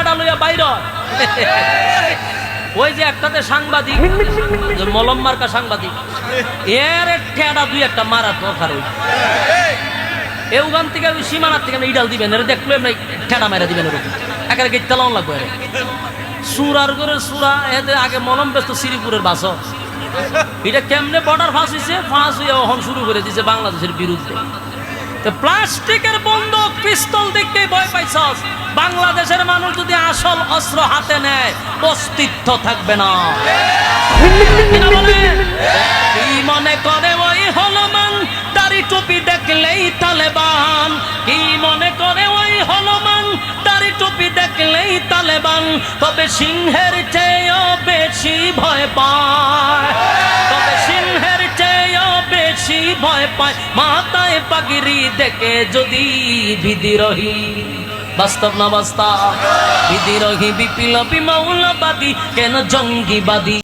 ঠেড়া লইয়া বাইর ওই যে একটাতে সাংবাদিক মলম মার্কা সাংবাদিক এর ঠেড়া দুই একটা মারার দরকার ওই এ ওখান থেকে ওই সীমানার থেকে ইডাল দিবেন এর দেখলো এমনি ঠেড়া মেরা দিবেন এরকম একের গেট তেলাও লাগবে এর সুরার করে সুরা এতে আগে মলম ব্যস্ত শ্রীপুরের বাস এটা কেমনে বর্ডার ফাঁস হয়েছে ফাঁস হয়ে এখন শুরু করে দিয়েছে বাংলাদেশের বিরুদ্ধে প্লাস্টিকের বন্দুক পিস্তল দেখে ভয় পাইছস বাংলাদেশের মানুষ যদি আসল অস্ত্র হাতে নেয় অস্তিত্ব থাকবে না কি মনে করে ওই হলমান দাড়ি টুপি দেখলেই তালেবান কি মনে করে ওই হলমান দাড়ি টুপি দেখলেই তালেবান তবে সিংহের চেয়েও বেশি ভয় পায় তবে সিংহের চেয়েও বেশি ভয় পায় মাথায় পাগড়ি দেখে যদি বিদ্রোহী বাস্তব না বাস্তব বিদ্রোহী বিপ্লবী মৌলবাদী কেন জঙ্গিবাদী